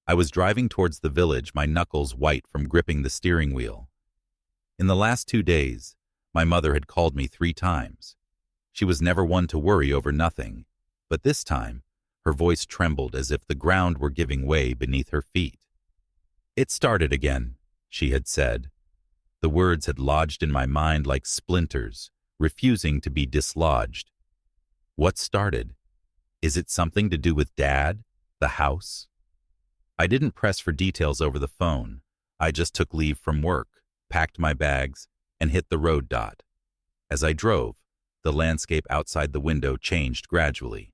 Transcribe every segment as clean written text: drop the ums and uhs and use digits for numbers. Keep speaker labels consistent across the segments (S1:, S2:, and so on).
S1: I was driving towards the village, my knuckles white from gripping the steering wheel. In the last 2 days, my mother had called me 3 times. She was never one to worry over nothing, but this time, her voice trembled as if the ground were giving way beneath her feet. "It started again," she had said. The words had lodged in my mind like splinters, refusing to be dislodged. What started? Is it something to do with Dad? The house? I didn't press for details over the phone. I just took leave from work, packed my bags, and hit the road. As I drove, the landscape outside the window changed gradually.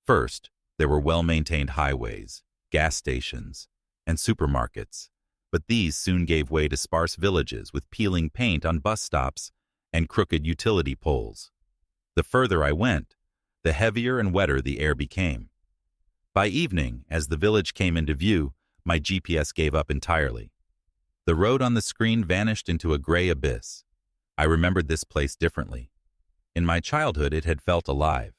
S1: First, there were well-maintained highways, gas stations, and supermarkets, but these soon gave way to sparse villages with peeling paint on bus stops and crooked utility poles. The further I went, the heavier and wetter the air became. By evening, as the village came into view, my GPS gave up entirely. The road on the screen vanished into a gray abyss. I remembered this place differently. In my childhood, it had felt alive.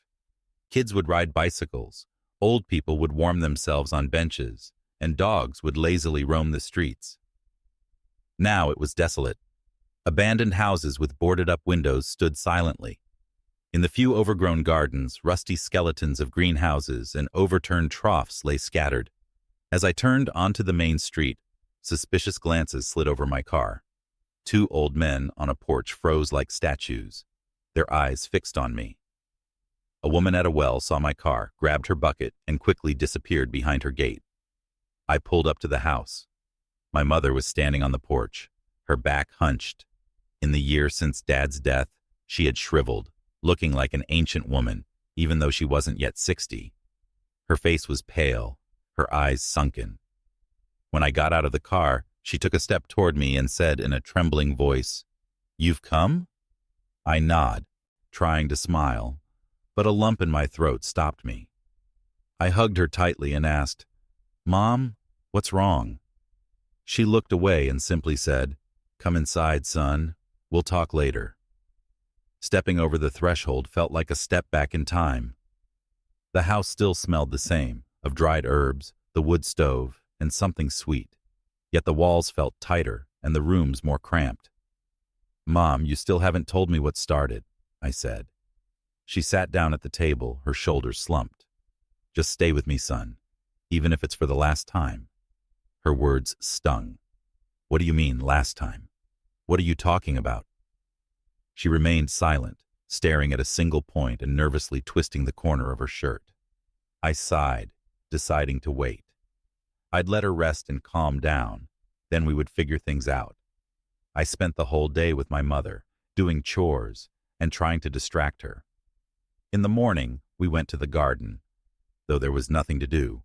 S1: Kids would ride bicycles, old people would warm themselves on benches, and dogs would lazily roam the streets. Now it was desolate. Abandoned houses with boarded-up windows stood silently. In the few overgrown gardens, rusty skeletons of greenhouses and overturned troughs lay scattered. As I turned onto the main street, suspicious glances slid over my car. 2 old men on a porch froze like statues, their eyes fixed on me. A woman at a well saw my car, grabbed her bucket, and quickly disappeared behind her gate. I pulled up to the house. My mother was standing on the porch, her back hunched. In the year since Dad's death, she had shriveled, looking like an ancient woman, even though she wasn't yet 60. Her face was pale, her eyes sunken. When I got out of the car, she took a step toward me and said in a trembling voice, "You've come?" I nodded, trying to smile, but a lump in my throat stopped me. I hugged her tightly and asked, "Mom, what's wrong?" She looked away and simply said, "Come inside, son. We'll talk later." Stepping over the threshold felt like a step back in time. The house still smelled the same, of dried herbs, the wood stove, and something sweet. Yet the walls felt tighter and the rooms more cramped. "Mom, you still haven't told me what started," I said. She sat down at the table, her shoulders slumped. "Just stay with me, son, even if it's for the last time." Her words stung. "What do you mean, last time? What are you talking about?" She remained silent, staring at a single point and nervously twisting the corner of her shirt. I sighed, deciding to wait. I'd let her rest and calm down, then we would figure things out. I spent the whole day with my mother, doing chores and trying to distract her. In the morning, we went to the garden, though there was nothing to do.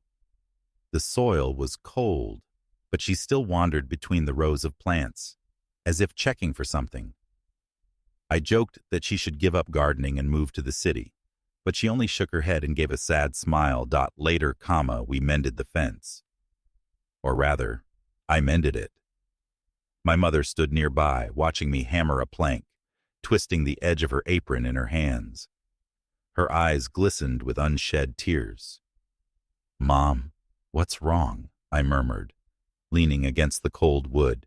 S1: The soil was cold, but she still wandered between the rows of plants, as if checking for something. I joked that she should give up gardening and move to the city, but she only shook her head and gave a sad smile. Later, we mended the fence. Or rather, I mended it. My mother stood nearby, watching me hammer a plank, twisting the edge of her apron in her hands. Her eyes glistened with unshed tears. "Mom, what's wrong?" I murmured, leaning against the cold wood.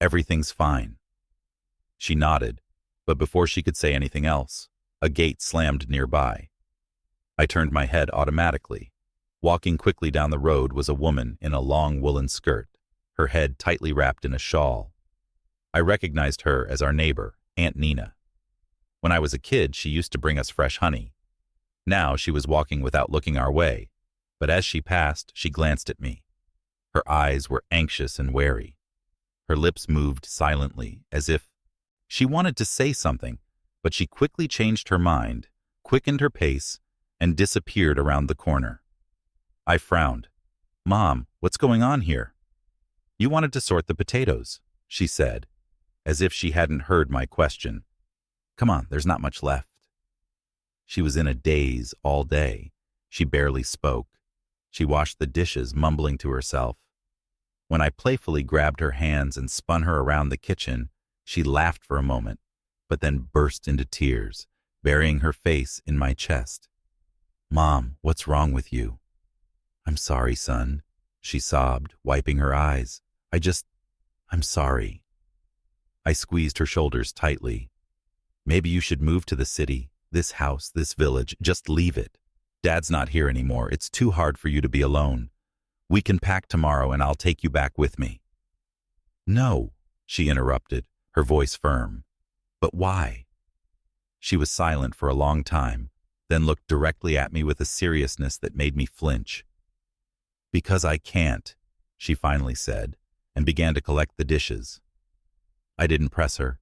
S1: "Everything's fine." She nodded, but before she could say anything else, a gate slammed nearby. I turned my head automatically. Walking quickly down the road was a woman in a long woolen skirt, her head tightly wrapped in a shawl. I recognized her as our neighbor, Aunt Nina. When I was a kid, she used to bring us fresh honey. Now she was walking without looking our way, but as she passed, she glanced at me. Her eyes were anxious and wary. Her lips moved silently, as if she wanted to say something, but she quickly changed her mind, quickened her pace, and disappeared around the corner. I frowned. "Mom, what's going on here?" "You wanted to sort the potatoes," she said, as if she hadn't heard my question. "Come on, there's not much left." She was in a daze all day. She barely spoke. She washed the dishes, mumbling to herself. When I playfully grabbed her hands and spun her around the kitchen, she laughed for a moment, but then burst into tears, burying her face in my chest. "Mom, what's wrong with you?" "I'm sorry, son. she sobbed, wiping her eyes. I'm sorry. I squeezed her shoulders tightly. Maybe you should move to the city, this house, this village. Just leave it. Dad's not here anymore. It's too hard for you to be alone. We can pack tomorrow and I'll take you back with me. No, she interrupted, her voice firm. But why? She was silent for a long time, then looked directly at me with a seriousness that made me flinch. Because I can't, she finally said, and began to collect the dishes. I didn't press her.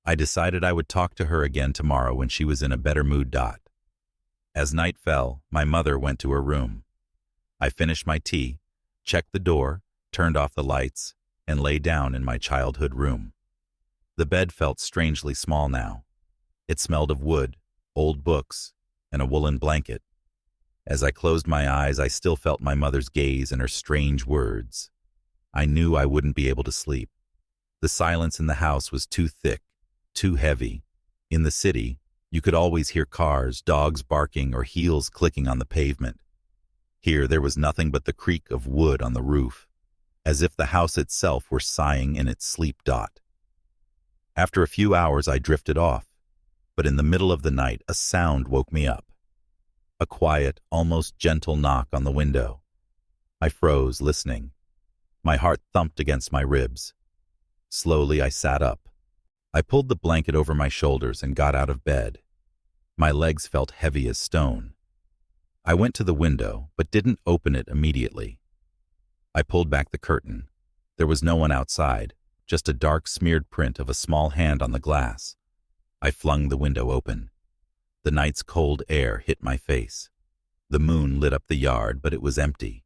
S1: I decided I would talk to her again tomorrow when she was in a better mood. As night fell, my mother went to her room. I finished my tea, checked the door, turned off the lights, and lay down in my childhood room. The bed felt strangely small now. It smelled of wood, old books, and a woolen blanket. As I closed my eyes, I still felt my mother's gaze and her strange words. I knew I wouldn't be able to sleep. The silence in the house was too thick, too heavy. In the city, you could always hear cars, dogs barking, or heels clicking on the pavement. Here there was nothing but the creak of wood on the roof, as if the house itself were sighing in its sleep. After a few hours I drifted off, but in the middle of the night a sound woke me up. A quiet, almost gentle knock on the window. I froze, listening. My heart thumped against my ribs. Slowly I sat up. I pulled the blanket over my shoulders and got out of bed. My legs felt heavy as stone. I went to the window, but didn't open it immediately. I pulled back the curtain. There was no one outside, just a dark smeared print of a small hand on the glass. I flung the window open. The night's cold air hit my face. The moon lit up the yard, but it was empty.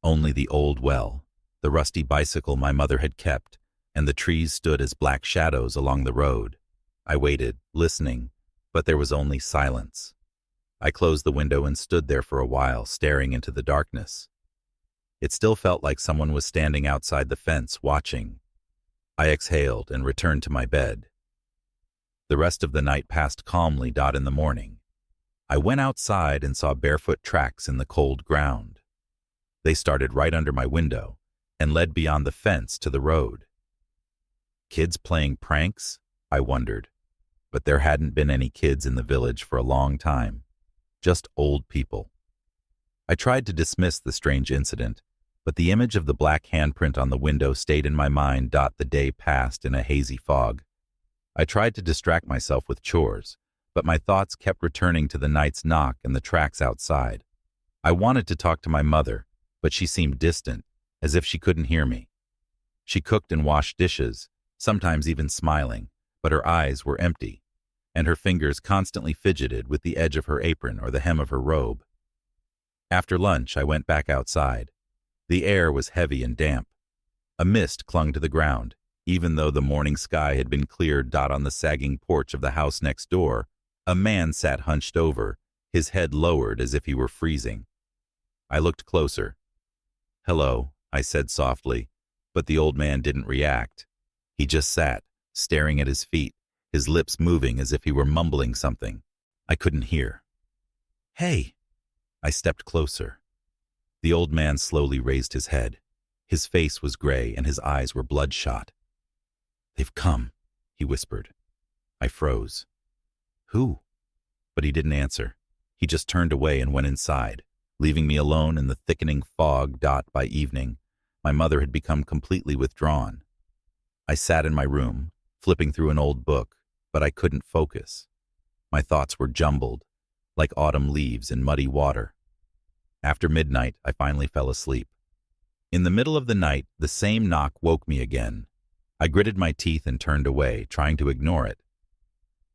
S1: Only the old well, the rusty bicycle my mother had kept, and the trees stood as black shadows along the road. I waited, listening, but there was only silence. I closed the window and stood there for a while, staring into the darkness. It still felt like someone was standing outside the fence, watching. I exhaled and returned to my bed. The rest of the night passed calmly. In the morning, I went outside and saw barefoot tracks in the cold ground. They started right under my window and led beyond the fence to the road. Kids playing pranks? I wondered. But there hadn't been any kids in the village for a long time. Just old people. I tried to dismiss the strange incident, but the image of the black handprint on the window stayed in my mind. The day passed in a hazy fog. I tried to distract myself with chores, but my thoughts kept returning to the night's knock and the tracks outside. I wanted to talk to my mother, but she seemed distant, as if she couldn't hear me. She cooked and washed dishes, sometimes even smiling, but her eyes were empty, and her fingers constantly fidgeted with the edge of her apron or the hem of her robe. After lunch, I went back outside. The air was heavy and damp. A mist clung to the ground, even though the morning sky had been cleared. On the sagging porch of the house next door, a man sat hunched over, his head lowered as if he were freezing. I looked closer. "Hello," I said softly, but the old man didn't react. He just sat, staring at his feet, his lips moving as if he were mumbling something. I couldn't hear. "Hey!" I stepped closer. The old man slowly raised his head. His face was gray and his eyes were bloodshot. "They've come," he whispered. I froze. "Who?" But he didn't answer. He just turned away and went inside, leaving me alone in the thickening fog. By evening, my mother had become completely withdrawn. I sat in my room, flipping through an old book, but I couldn't focus. My thoughts were jumbled, like autumn leaves in muddy water. After midnight, I finally fell asleep. In the middle of the night, the same knock woke me again. I gritted my teeth and turned away, trying to ignore it.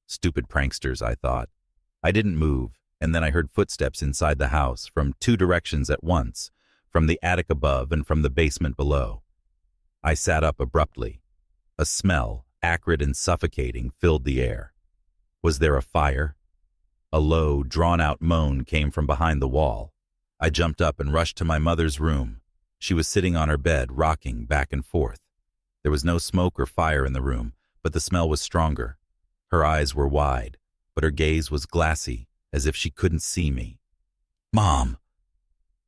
S1: Stupid pranksters, I thought. I didn't move, and then I heard footsteps inside the house, from two directions at once, from the attic above and from the basement below. I sat up abruptly. A smell, acrid and suffocating, filled the air. Was there a fire? A low, drawn-out moan came from behind the wall. I jumped up and rushed to my mother's room. She was sitting on her bed, rocking back and forth. There was no smoke or fire in the room, but the smell was stronger. Her eyes were wide, but her gaze was glassy, as if she couldn't see me. "Mom!"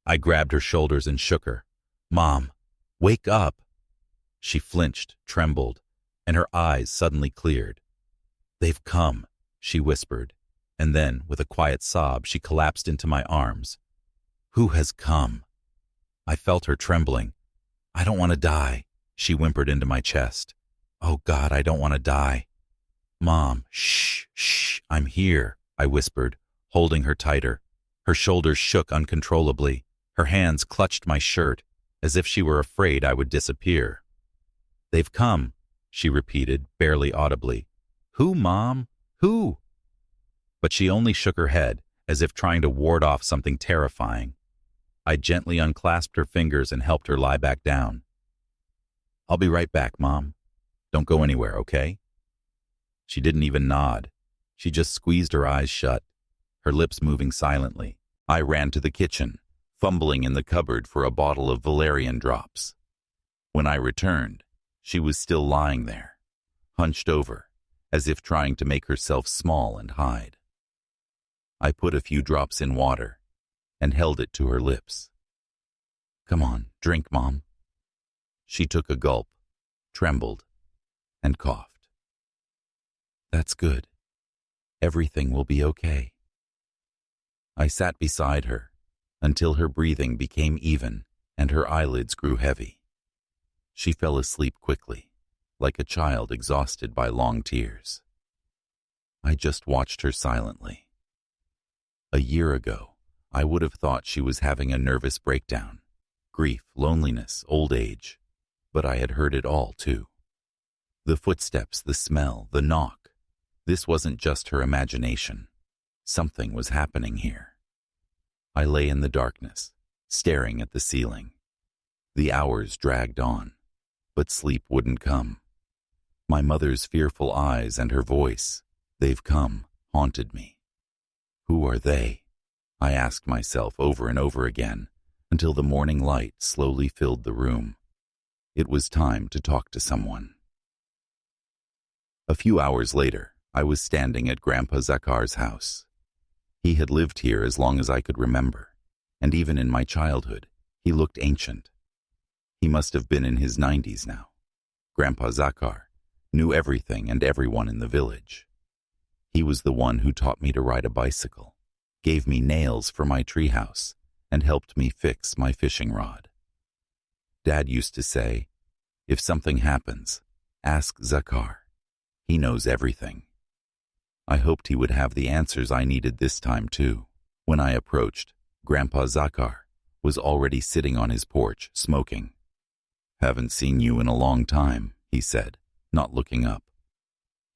S1: I grabbed her shoulders and shook her. Mom, wake up! She flinched, trembled, and her eyes suddenly cleared. They've come, she whispered, and then, with a quiet sob, she collapsed into my arms. Who has come? I felt her trembling. I don't want to die, she whimpered into my chest. Oh God, I don't want to die. Mom, shh, I'm here, I whispered, holding her tighter. Her shoulders shook uncontrollably. Her hands clutched my shirt, as if she were afraid I would disappear. They've come, she repeated, barely audibly. Who, Mom? Who? But she only shook her head, as if trying to ward off something terrifying. I gently unclasped her fingers and helped her lie back down. I'll be right back, Mom. Don't go anywhere, okay? She didn't even nod. She just squeezed her eyes shut, her lips moving silently. I ran to the kitchen, fumbling in the cupboard for a bottle of valerian drops. When I returned, she was still lying there, hunched over, as if trying to make herself small and hide. I put a few drops in water and held it to her lips. Come on, drink, Mom. She took a gulp, trembled, and coughed. That's good. Everything will be okay. I sat beside her until her breathing became even and her eyelids grew heavy. She fell asleep quickly, like a child exhausted by long tears. I just watched her silently. A year ago, I would have thought she was having a nervous breakdown, grief, loneliness, old age, but I had heard it all too. The footsteps, the smell, the knock. This wasn't just her imagination. Something was happening here. I lay in the darkness, staring at the ceiling. The hours dragged on, but sleep wouldn't come. My mother's fearful eyes and her voice, they've come, haunted me. Who are they? I asked myself over and over again, until the morning light slowly filled the room. It was time to talk to someone. A few hours later, I was standing at Grandpa Zakhar's house. He had lived here as long as I could remember, and even in my childhood, he looked ancient. He must have been in his 90s now. Grandpa Zakhar knew everything and everyone in the village. He was the one who taught me to ride a bicycle, gave me nails for my treehouse, and helped me fix my fishing rod. Dad used to say, if something happens, ask Zakhar. He knows everything. I hoped he would have the answers I needed this time too. When I approached, Grandpa Zakhar was already sitting on his porch, smoking. Haven't seen you in a long time, he said, not looking up.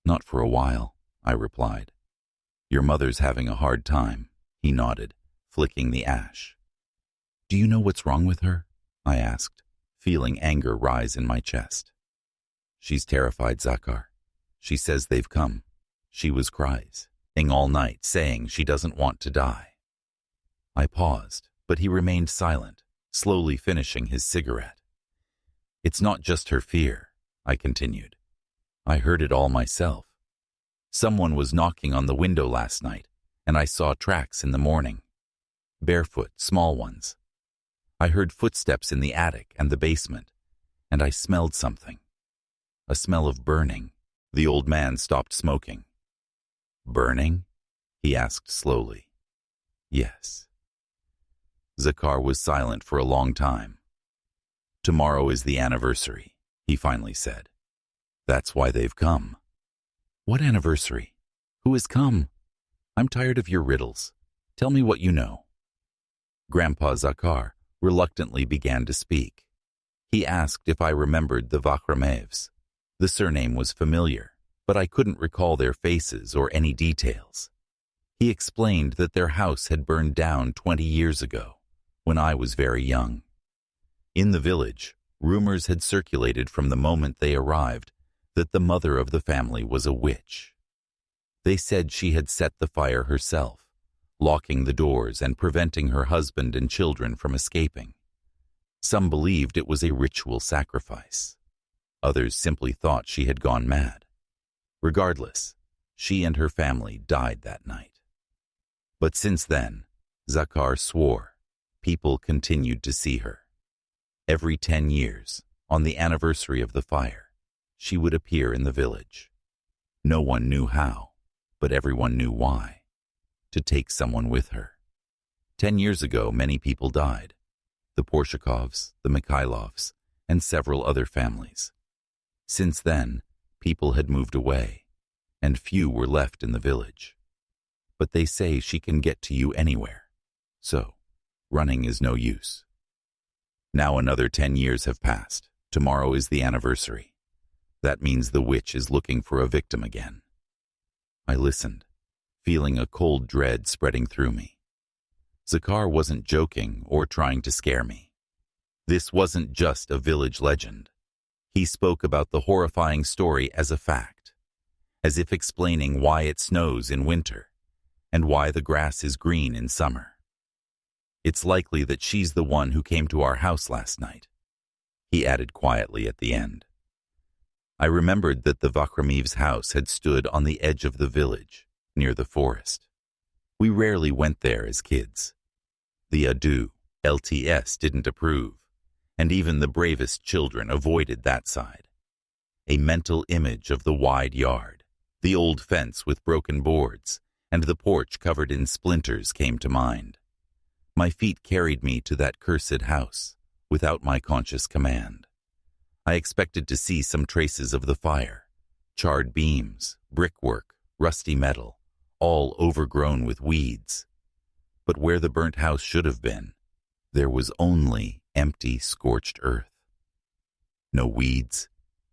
S1: Not for a while, I replied. Your mother's having a hard time, he nodded, flicking the ash. Do you know what's wrong with her? I asked, feeling anger rise in my chest. She's terrified, Zakhar. She says they've come. She was crying all night, saying she doesn't want to die. I paused, but he remained silent, slowly finishing his cigarette. It's not just her fear, I continued. I heard it all myself. Someone was knocking on the window last night, and I saw tracks in the morning. Barefoot, small ones. I heard footsteps in the attic and the basement, and I smelled something. A smell of burning. The old man stopped smoking. Burning? He asked slowly. Yes. Zakhar was silent for a long time. Tomorrow is the anniversary, he finally said. That's why they've come. What anniversary? Who has come? I'm tired of your riddles. Tell me what you know. Grandpa Zakhar reluctantly began to speak. He asked if I remembered the Vakhramevs. The surname was familiar, but I couldn't recall their faces or any details. He explained that their house had burned down 20 years ago, when I was very young. In the village, rumors had circulated from the moment they arrived that the mother of the family was a witch. They said she had set the fire herself, locking the doors and preventing her husband and children from escaping. Some believed it was a ritual sacrifice. Others simply thought she had gone mad. Regardless, she and her family died that night. But since then, Zakhar swore, people continued to see her. Every 10 years, on the anniversary of the fire, she would appear in the village. No one knew how, but everyone knew why. To take someone with her. 10 years ago, many people died. The Porshakovs, the Mikhailovs, and several other families. Since then, people had moved away, and few were left in the village. But they say she can get to you anywhere, so running is no use. Now another 10 years have passed. Tomorrow is the anniversary. That means the witch is looking for a victim again. I listened, feeling a cold dread spreading through me. Zakhar wasn't joking or trying to scare me. This wasn't just a village legend. He spoke about the horrifying story as a fact, as if explaining why it snows in winter and why the grass is green in summer. It's likely that she's the one who came to our house last night, he added quietly at the end. I remembered that the Vakramiv's house had stood on the edge of the village, near the forest. We rarely went there as kids. The Adu, LTS, didn't approve, and even the bravest children avoided that side. A mental image of the wide yard, the old fence with broken boards, and the porch covered in splinters came to mind. My feet carried me to that cursed house, without my conscious command. I expected to see some traces of the fire, charred beams, brickwork, rusty metal, all overgrown with weeds. But where the burnt house should have been, there was only empty, scorched earth. No weeds,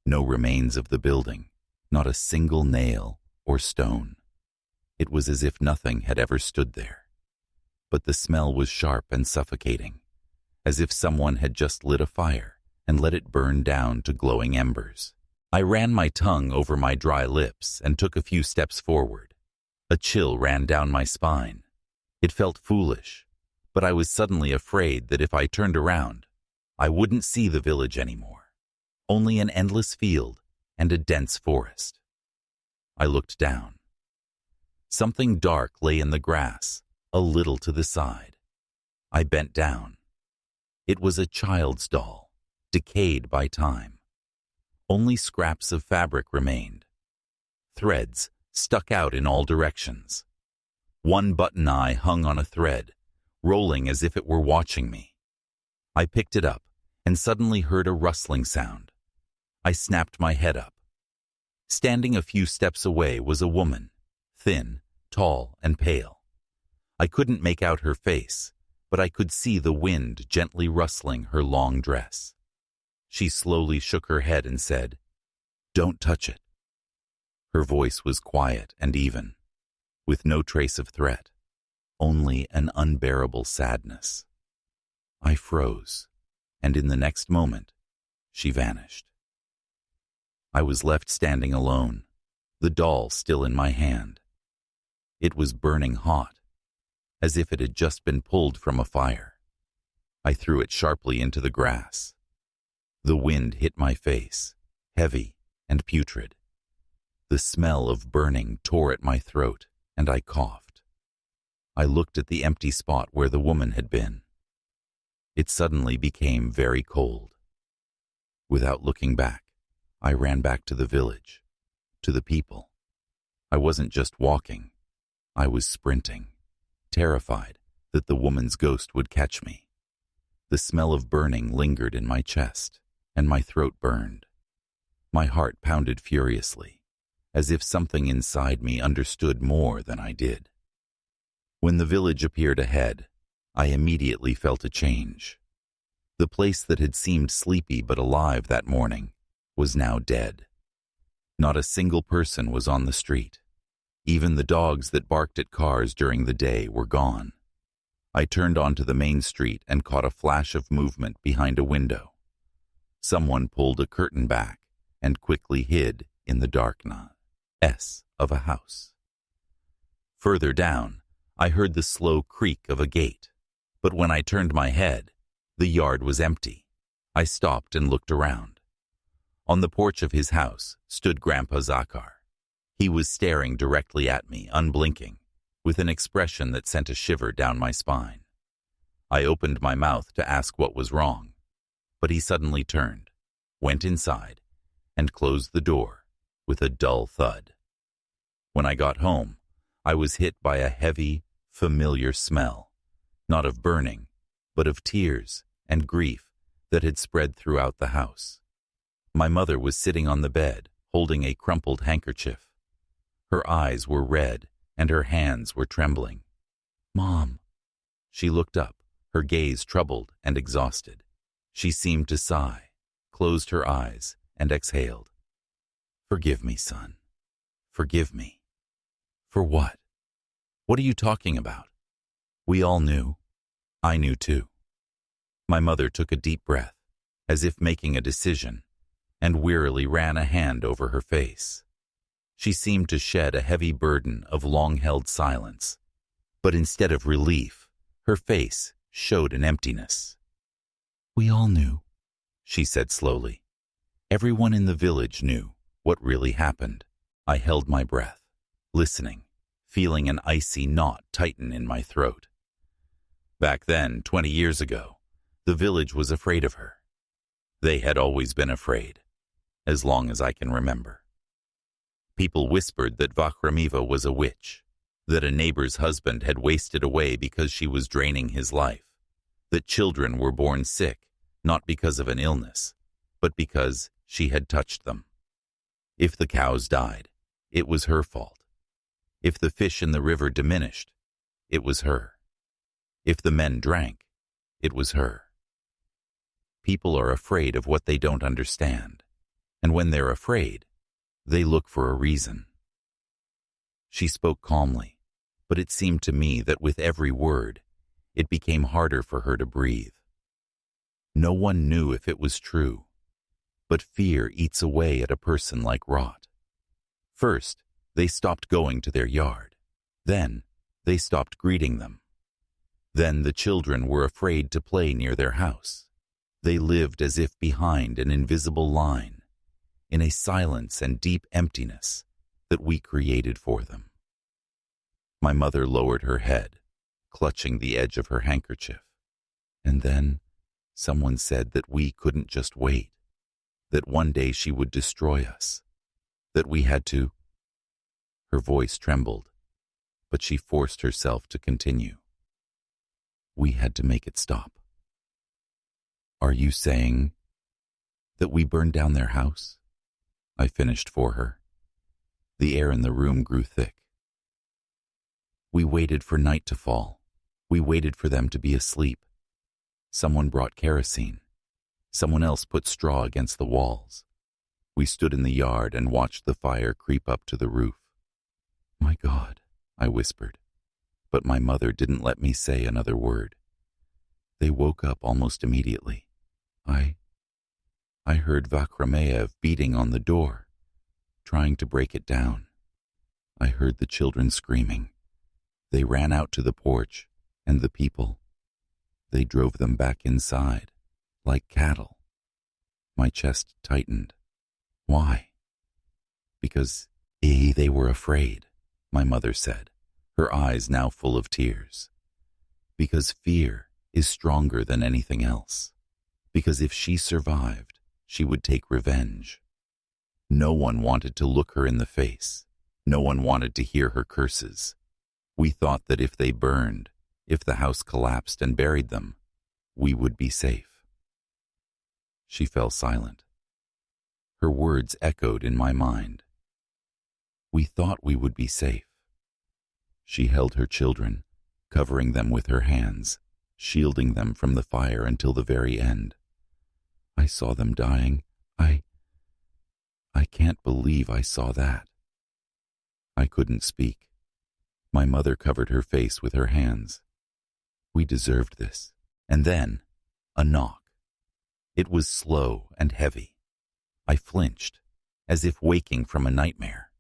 S1: no remains of the building, not a single nail or stone. It was as if nothing had ever stood there. But the smell was sharp and suffocating, as if someone had just lit a fire and let it burn down to glowing embers. I ran my tongue over my dry lips and took a few steps forward. A chill ran down my spine. It felt foolish, but I was suddenly afraid that if I turned around, I wouldn't see the village anymore. Only an endless field and a dense forest. I looked down. Something dark lay in the grass, a little to the side. I bent down. It was a child's doll, decayed by time. Only scraps of fabric remained. Threads stuck out in all directions. One button eye hung on a thread, rolling as if it were watching me. I picked it up and suddenly heard a rustling sound. I snapped my head up. Standing a few steps away was a woman, thin, tall, and pale. I couldn't make out her face, but I could see the wind gently rustling her long dress. She slowly shook her head and said, "Don't touch it." Her voice was quiet and even, with no trace of threat, only an unbearable sadness. I froze, and in the next moment, she vanished. I was left standing alone, the doll still in my hand. It was burning hot, as if it had just been pulled from a fire. I threw it sharply into the grass. The wind hit my face, heavy and putrid. The smell of burning tore at my throat, and I coughed. I looked at the empty spot where the woman had been. It suddenly became very cold. Without looking back, I ran back to the village, to the people. I wasn't just walking, I was sprinting, terrified that the woman's ghost would catch me. The smell of burning lingered in my chest, and my throat burned. My heart pounded furiously, as if something inside me understood more than I did. When the village appeared ahead, I immediately felt a change. The place that had seemed sleepy but alive that morning was now dead. Not a single person was on the street. Even the dogs that barked at cars during the day were gone. I turned onto the main street and caught a flash of movement behind a window. Someone pulled a curtain back and quickly hid in the darkness of a house. Further down, I heard the slow creak of a gate, but when I turned my head, the yard was empty. I stopped and looked around. On the porch of his house stood Grandpa Zakhar. He was staring directly at me, unblinking, with an expression that sent a shiver down my spine. I opened my mouth to ask what was wrong. but he suddenly turned, went inside, and closed the door with a dull thud. When I got home, I was hit by a heavy, familiar smell, not of burning, but of tears and grief that had spread throughout the house. My mother was sitting on the bed, holding a crumpled handkerchief. Her eyes were red and her hands were trembling. "Mom." She looked up, her gaze troubled and exhausted. She seemed to sigh, closed her eyes, and exhaled. "Forgive me, son. Forgive me." "For what? What are you talking about?" We all knew. I knew too. My mother took a deep breath, as if making a decision, and wearily ran a hand over her face. She seemed to shed a heavy burden of long-held silence, but instead of relief, her face showed an emptiness. "We all knew," she said slowly. "Everyone in the village knew what really happened." I held my breath, listening, feeling an icy knot tighten in my throat. Back then, 20 years ago, the village was afraid of her. They had always been afraid, as long as I can remember. People whispered that Vakramiva was a witch, that a neighbor's husband had wasted away because she was draining his life, that children were born sick, not because of an illness, but because she had touched them. If the cows died, it was her fault. If the fish in the river diminished, it was her. If the men drank, it was her. People are afraid of what they don't understand, and when they're afraid, they look for a reason. She spoke calmly, but it seemed to me that with every word, it became harder for her to breathe. No one knew if it was true, but fear eats away at a person like rot. First, they stopped going to their yard. Then, they stopped greeting them. Then the children were afraid to play near their house. They lived as if behind an invisible line, in a silence and deep emptiness that we created for them. My mother lowered her head, clutching the edge of her handkerchief. And then someone said that we couldn't just wait, that one day she would destroy us, that we had to. Her voice trembled, but she forced herself to continue. We had to make it stop. "Are you saying that we burned down their house?" I finished for her. The air in the room grew thick. "We waited for night to fall. We waited for them to be asleep. Someone brought kerosene. Someone else put straw against the walls. We stood in the yard and watched the fire creep up to the roof." "My God," I whispered, but my mother didn't let me say another word. "They woke up almost immediately. I heard Vakrameyev beating on the door, trying to break it down. I heard the children screaming. They ran out to the porch, and the people, they drove them back inside, like cattle." My chest tightened. "Why?" "Because they were afraid," my mother said, her eyes now full of tears. "Because fear is stronger than anything else. Because if she survived, she would take revenge. No one wanted to look her in the face. No one wanted to hear her curses. We thought that if they burned, if the house collapsed and buried them, we would be safe." She fell silent. Her words echoed in my mind. "We thought we would be safe." She held her children, covering them with her hands, shielding them from the fire until the very end. "I saw them dying. I can't believe I saw that." I couldn't speak. My mother covered her face with her hands. We deserved this. And then, a knock. It was slow and heavy. I flinched, as if waking from a nightmare.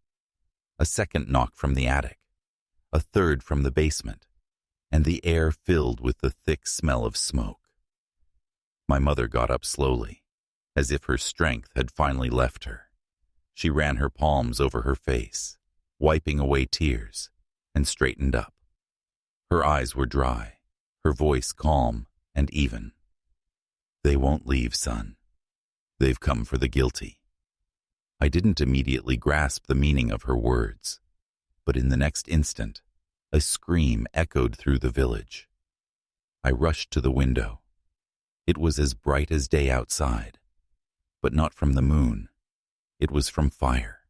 S1: A second knock from the attic, a third from the basement, and the air filled with the thick smell of smoke. My mother got up slowly, as if her strength had finally left her. She ran her palms over her face, wiping away tears, and straightened up. Her eyes were dry, her voice calm and even. They won't leave, son. They've come for the guilty. I didn't immediately grasp the meaning of her words, but in the next instant, a scream echoed through the village. I rushed to the window. It was as bright as day outside, but not from the moon. It was from fire.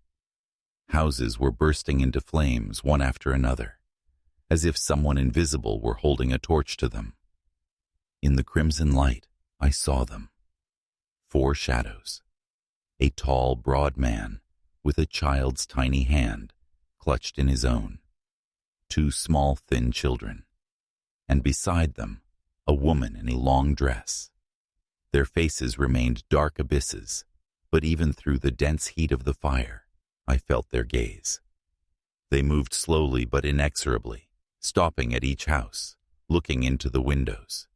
S1: Houses were bursting into flames one after another, as if someone invisible were holding a torch to them. In the crimson light, I saw them. 4 shadows. A tall, broad man with a child's tiny hand clutched in his own. 2 small, thin children. And beside them, a woman in a long dress. Their faces remained dark abysses, but even through the dense heat of the fire, I felt their gaze. They moved slowly but inexorably, stopping at each house, looking into the windows.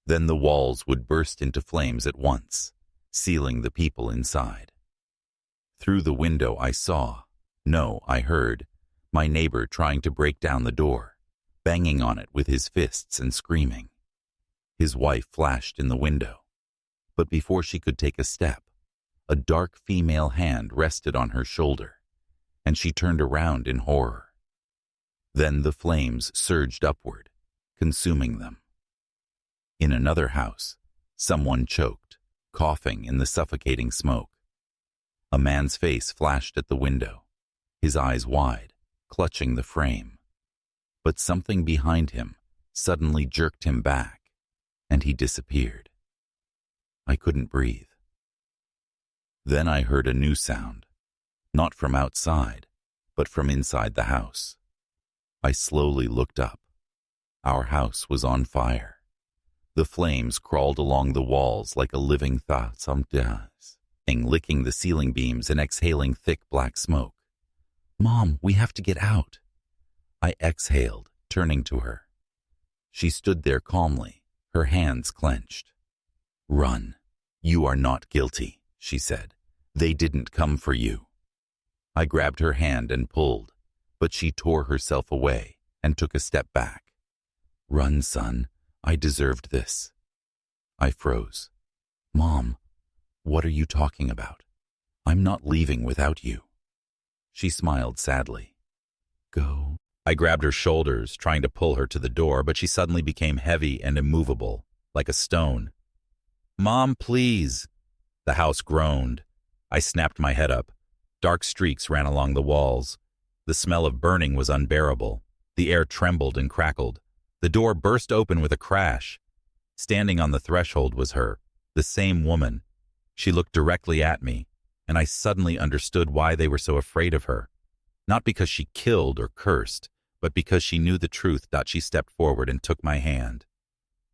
S1: Then the walls would burst into flames at once, sealing the people inside. Through the window I saw, no, I heard, my neighbor trying to break down the door, banging on it with his fists and screaming. His wife flashed in the window, but before she could take a step, a dark female hand rested on her shoulder, and she turned around in horror. Then the flames surged upward, consuming them. In another house, someone choked, coughing in the suffocating smoke. A man's face flashed at the window, his eyes wide, clutching the frame. But something behind him suddenly jerked him back, and he disappeared. I couldn't breathe. Then I heard a new sound, not from outside, but from inside the house. I slowly looked up. Our house was on fire. The flames crawled along the walls like a living thing, licking the ceiling beams and exhaling thick black smoke. "Mom, we have to get out." I exhaled, turning to her. She stood there calmly, her hands clenched. "Run. You are not guilty," she said. "They didn't come for you." I grabbed her hand and pulled, but she tore herself away and took a step back. "Run, son. I deserved this." I froze. "Mom, what are you talking about? I'm not leaving without you." She smiled sadly. "Go." I grabbed her shoulders, trying to pull her to the door, but she suddenly became heavy and immovable, like a stone. "Mom, please." The house groaned. I snapped my head up. Dark streaks ran along the walls. The smell of burning was unbearable. The air trembled and crackled. The door burst open with a crash. Standing on the threshold was her, the same woman. She looked directly at me, and I suddenly understood why they were so afraid of her. Not because she killed or cursed, but because she knew the truth. She stepped forward and took my hand.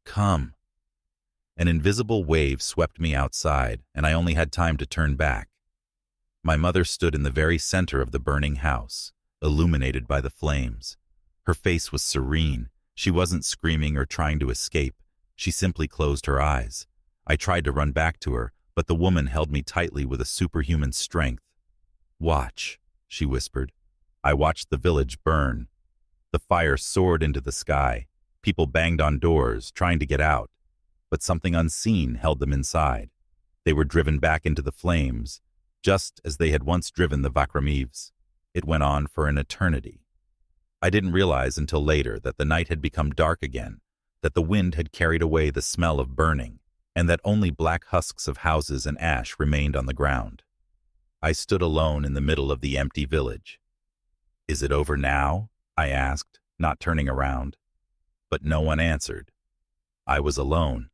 S1: "Come." An invisible wave swept me outside, and I only had time to turn back. My mother stood in the very center of the burning house, illuminated by the flames. Her face was serene. She wasn't screaming or trying to escape. She simply closed her eyes. I tried to run back to her, but the woman held me tightly with a superhuman strength. "Watch," she whispered. I watched the village burn. The fire soared into the sky. People banged on doors, trying to get out, but something unseen held them inside. They were driven back into the flames, just as they had once driven the Vakramivs. It went on for an eternity. I didn't realize until later that the night had become dark again, that the wind had carried away the smell of burning, and that only black husks of houses and ash remained on the ground. I stood alone in the middle of the empty village. "Is it over now?" I asked, not turning around. But no one answered. I was alone,